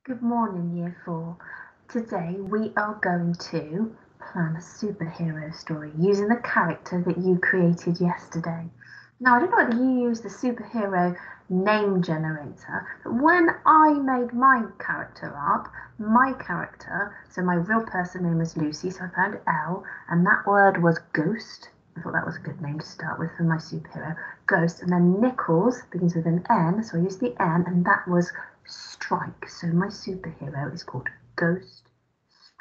Good morning, Year 4. Today we are going to plan a superhero story using the character that you created yesterday. Now, I don't know whether you use the superhero name generator, but when I made my character up, so my real person name was Lucy, so I found L, and that word was ghost. I thought that was a good name to start with for my superhero, ghost, and then Nichols begins with an N, so I used the N, and that was Strike. So my superhero is called Ghost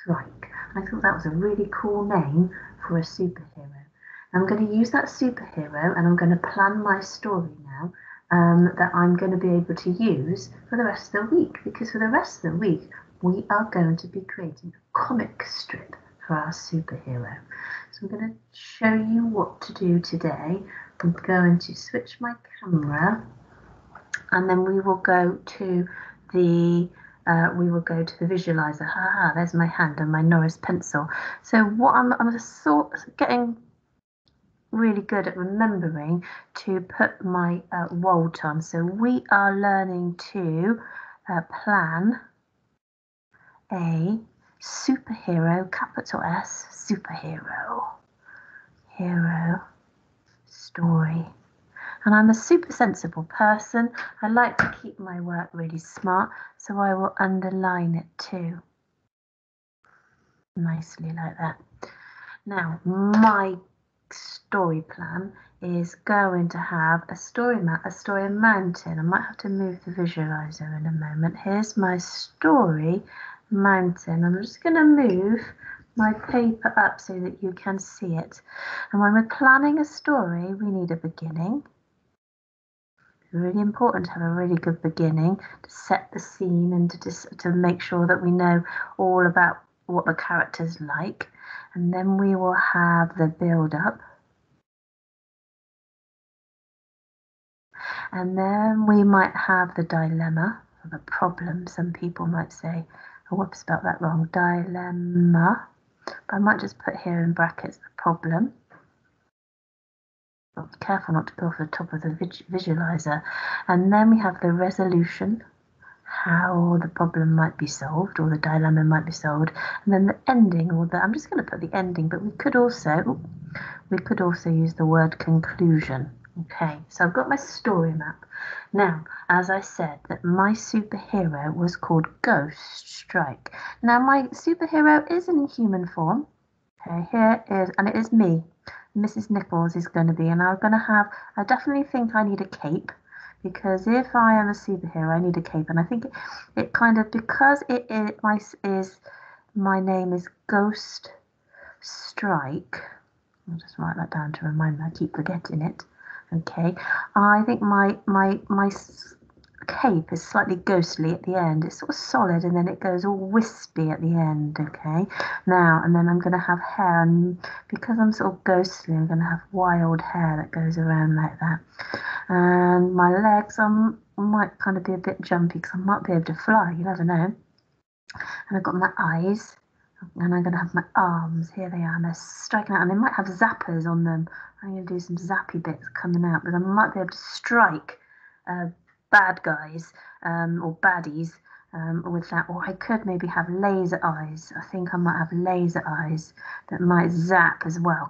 Strike. I thought that was a really cool name for a superhero. I'm going to use that superhero and I'm going to plan my story now that I'm going to be able to use for the rest of the week, because for the rest of the week we are going to be creating a comic strip for our superhero. So I'm going to show you what to do today. I'm going to switch my camera and then we will go to the visualizer. There's my hand and my Norris pencil. So what I'm sort of getting really good at remembering to put my Walt on. So we are learning to plan a superhero, capital S, superhero, hero story. And I'm a super sensible person. I like to keep my work really smart, so I will underline it too. Nicely like that. Now, my story plan is going to have a story mountain. I might have to move the visualizer in a moment. Here's my story mountain. I'm just going to move my paper up so that you can see it. And when we're planning a story, we need a beginning. Really important to have a really good beginning to set the scene and to make sure that we know all about what the character's like. And then we will have the build up. And then we might have the dilemma, or the problem, some people might say. Oh, I've spelled that wrong, dilemma. But I might just put here in brackets the problem. Be careful not to go off the top of the visualizer. And then we have the resolution, how the problem might be solved or the dilemma might be solved, and then the ending, I'm just going to put the ending, but we could also use the word conclusion. Okay, so I've got my story map. Now, as I said, that my superhero was called Ghost Strike. Now, my superhero is in human form. Okay, here is, and it is me. Mrs. Nichols is going to be, and I definitely think I need a cape, because if I am a superhero, I need a cape, and I think it kind of, because my name is Ghost Strike. I'll just write that down to remind me. I keep forgetting it. Okay, I think my cape is slightly ghostly at the end. It's sort of solid and then it goes all wispy at the end. Okay, now and then I'm going to have hair, and because I'm sort of ghostly, I'm going to have wild hair that goes around like that. And my legs, might kind of be a bit jumpy because I might be able to fly. You never know. And I've got my eyes. And I'm going to have my arms. Here they are. And they're striking out. And they might have zappers on them. I'm going to do some zappy bits coming out. But I might be able to strike bad guys or baddies with that. Or I could maybe have laser eyes. I think I might have laser eyes that might zap as well.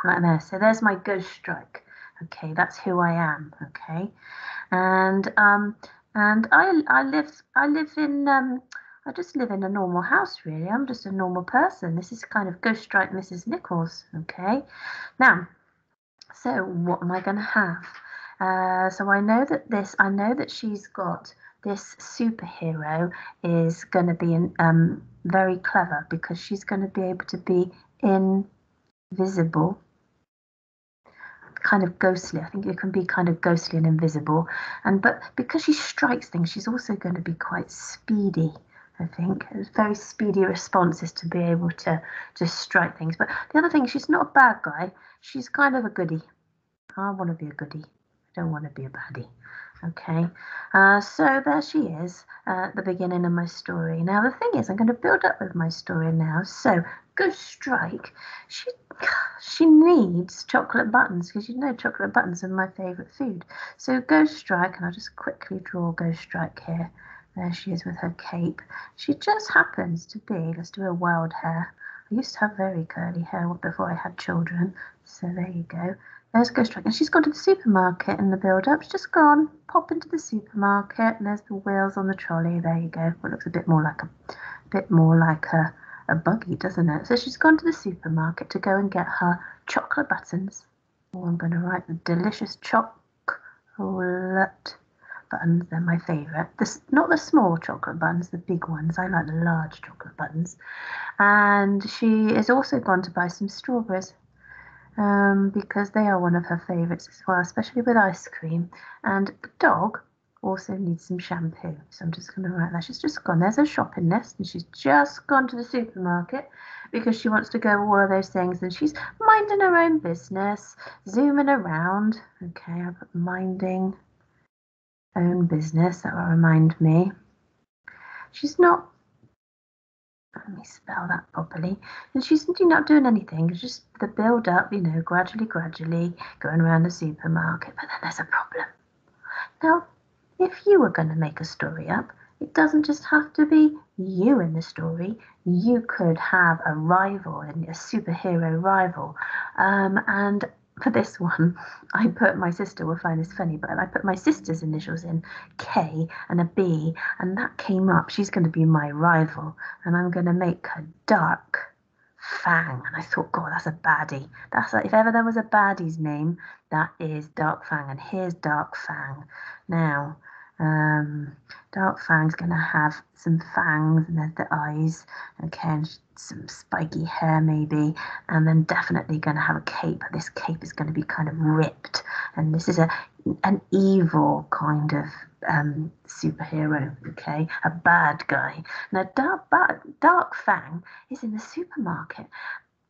Like there. So there's my Ghost Strike. Okay, that's who I am. Okay. And I just live in a normal house, really. I'm just a normal person. This is kind of Ghost Strike Mrs. Nichols, okay? Now, so what am I going to have? So I know that she's got this superhero is going to be very clever, because she's going to be able to be invisible, kind of ghostly. I think it can be kind of ghostly and invisible. But because she strikes things, she's also going to be quite speedy. I think it's very speedy responses to be able to just strike things. But the other thing, she's not a bad guy. She's kind of a goodie. I want to be a goodie. I don't want to be a baddie. Okay, so there she is at the beginning of my story. Now the thing is, I'm going to build up with my story now. So Ghost Strike, she needs chocolate buttons, because you know chocolate buttons are my favourite food. So Ghost Strike, and I'll just quickly draw Ghost Strike here. There she is with her cape. She just happens to be, let's do her wild hair. I used to have very curly hair before I had children. So there you go. There's Ghost Strike. And she's gone to the supermarket in the build-up. She's just gone, pop into the supermarket, and there's the wheels on the trolley. There you go. Well, it looks a bit more like a buggy, doesn't it? So she's gone to the supermarket to go and get her chocolate buttons. Oh, I'm going to write the delicious chocolate buttons. They're my favourite. Not the small chocolate buttons, the big ones. I like the large chocolate buttons. And she is also gone to buy some strawberries. Because they are one of her favourites as well, especially with ice cream. And the dog also needs some shampoo. So I'm just going to write that. She's just gone. There's her shopping list, and she's just gone to the supermarket because she wants to go all of those things. And she's minding her own business, zooming around. Okay, I put minding own business. That will remind me. She's not. Let me spell that properly. And she's not doing anything. It's just the build up, gradually going around the supermarket. But then there's a problem. Now, if you were going to make a story up, it doesn't just have to be you in the story. You could have a rival, a superhero rival. And for this one, my sister will find this funny, but I put my sister's initials in, K and a B, and that came up. She's going to be my rival, and I'm going to make her Dark Fang. And I thought, God, that's a baddie. If ever there was a baddie's name, that is Dark Fang, and here's Dark Fang. Now, Dark Fang's going to have some fangs, and there's the eyes, okay, and some spiky hair maybe, and then definitely going to have a cape. This cape is going to be kind of ripped, and this is an evil kind of superhero, okay, a bad guy. Now, Dark Fang is in the supermarket,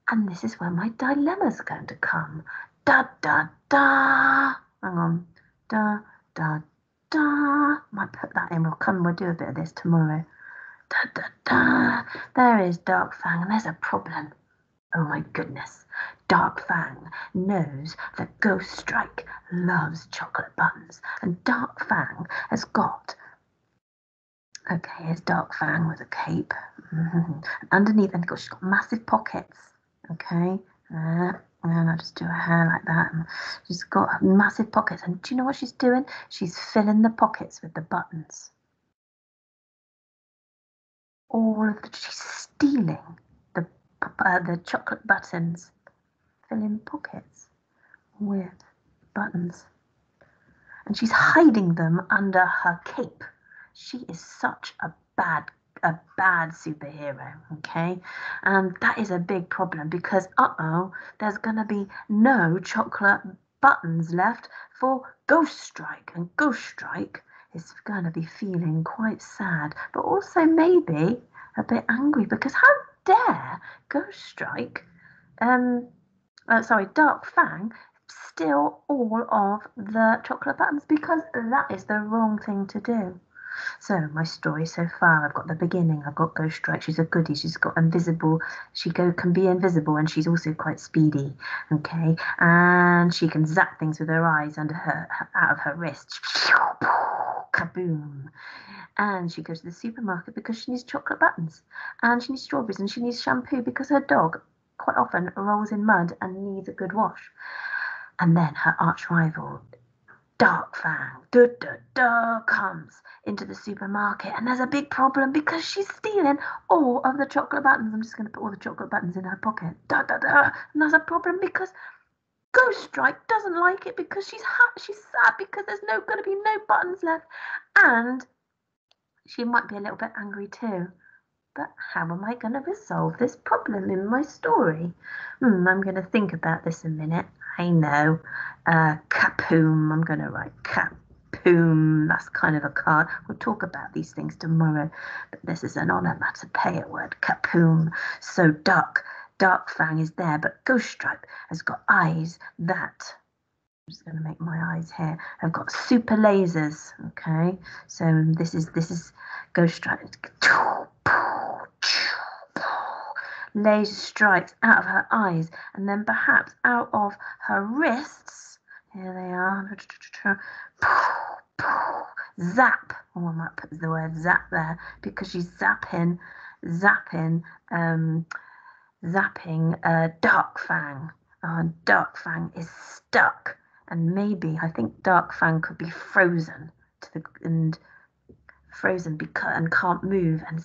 and this is where my dilemma's going to come. Da da da. Hang on. Da da da. Might put that in. We'll do a bit of this tomorrow. Da da da. There is Dark Fang, and there's a problem. Oh my goodness. Dark Fang knows that Ghost Strike loves chocolate buttons, and Dark Fang has got. Okay, here's Dark Fang with a cape. Underneath, and she's got massive pockets. Okay, and I'll just do her hair like that. And she's got massive pockets, and do you know what she's doing? She's filling the pockets with the buttons. She's stealing the chocolate buttons, filling pockets with buttons, and she's hiding them under her cape. She is such a bad superhero, okay? And that is a big problem because, there's going to be no chocolate buttons left for Ghost Strike. And Ghost Strike is going to be feeling quite sad, but also maybe a bit angry because how dare Ghost Strike, Dark Fang, steal all of the chocolate buttons, because that is the wrong thing to do. So my story so far, I've got the beginning, I've got Ghost Strike, she's a goodie, she's got invisible, can be invisible, and she's also quite speedy, okay, and she can zap things with her eyes out of her wrist, kaboom, and she goes to the supermarket because she needs chocolate buttons, and she needs strawberries, and she needs shampoo because her dog quite often rolls in mud and needs a good wash. And then her arch rival, Dark Fang, comes into the supermarket, and there's a big problem because she's stealing all of the chocolate buttons. I'm just going to put all the chocolate buttons in her pocket. And there's a problem because Ghost Strike doesn't like it because she's sad because there's going to be no buttons left, and she might be a little bit angry too. But how am I going to resolve this problem in my story? I'm going to think about this a minute. I know. Kapoom. I'm going to write Kapoom. That's kind of a card. We'll talk about these things tomorrow. But this is an onomatopoeia word. Kapoom. So Dark Fang is there, but Ghost Strike has got eyes that... I'm just going to make my eyes here. I've got super lasers. Okay. So this is Ghost Strike. Laser strikes out of her eyes, and then perhaps out of her wrists. Here they are. zap. Oh, I might put the word zap there because she's zapping Dark Fang. Dark Fang is stuck, and maybe I think Dark Fang could be frozen because and can't move, and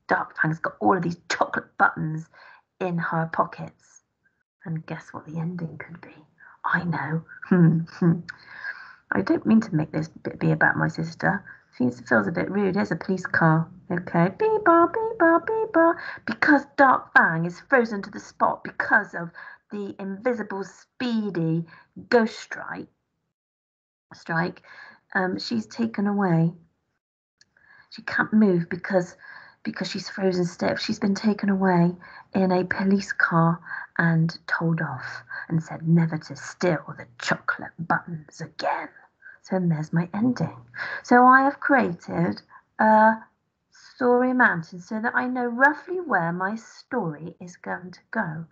Dark Fang's got all of these chocolate buttons in her pockets. And guess what the ending could be? I know. I don't mean to make this be about my sister. She feels a bit rude. There's a police car. Okay. Beep-bar, beep-bar, beep-bar. Because Dark Fang is frozen to the spot because of the invisible, speedy ghost strike, she's taken away. She can't move because she's frozen stiff. She's been taken away in a police car and told off and said never to steal the chocolate buttons again. So there's my ending. So I have created a story mountain so that I know roughly where my story is going to go.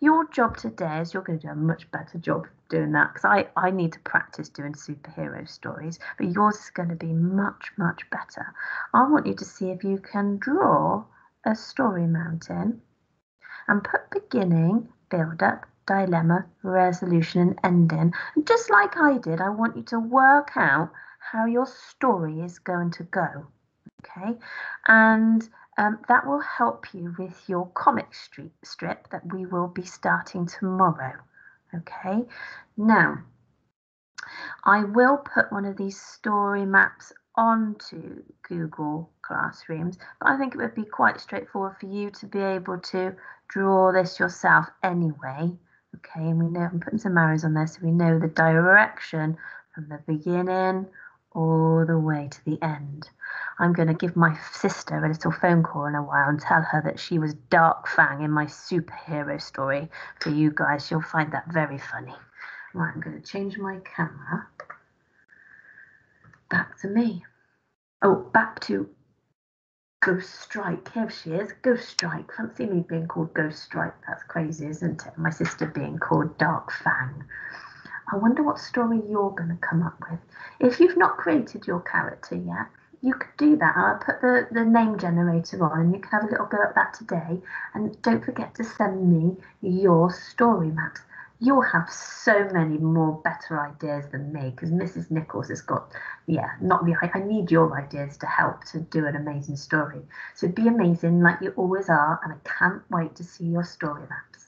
Your job today is you're going to do a much better job doing that because I need to practice doing superhero stories, but yours is going to be much, much better. I want you to see if you can draw a story mountain and put beginning, build up, dilemma, resolution, and ending. And just like I did, I want you to work out how your story is going to go. Okay, and that will help you with your comic strip that we will be starting tomorrow. Okay, now I will put one of these story maps onto Google Classrooms, but I think it would be quite straightforward for you to be able to draw this yourself anyway. Okay, and we know I'm putting some arrows on there so we know the direction from the beginning all the way to the end. I'm going to give my sister a little phone call in a while and tell her that she was Dark Fang in my superhero story for you guys. She'll find that very funny. Right, I'm going to change my camera back to me. Oh, back to Ghost Strike. Here she is, Ghost Strike. Fancy me being called Ghost Strike. That's crazy, isn't it? My sister being called Dark Fang. I wonder what story you're going to come up with. If you've not created your character yet, you could do that. I'll put the name generator on and you can have a little go at that today. And don't forget to send me your story maps. You'll have so many more better ideas than me because Mrs. Nichols has got, I need your ideas to help to do an amazing story. So be amazing like you always are, and I can't wait to see your story maps.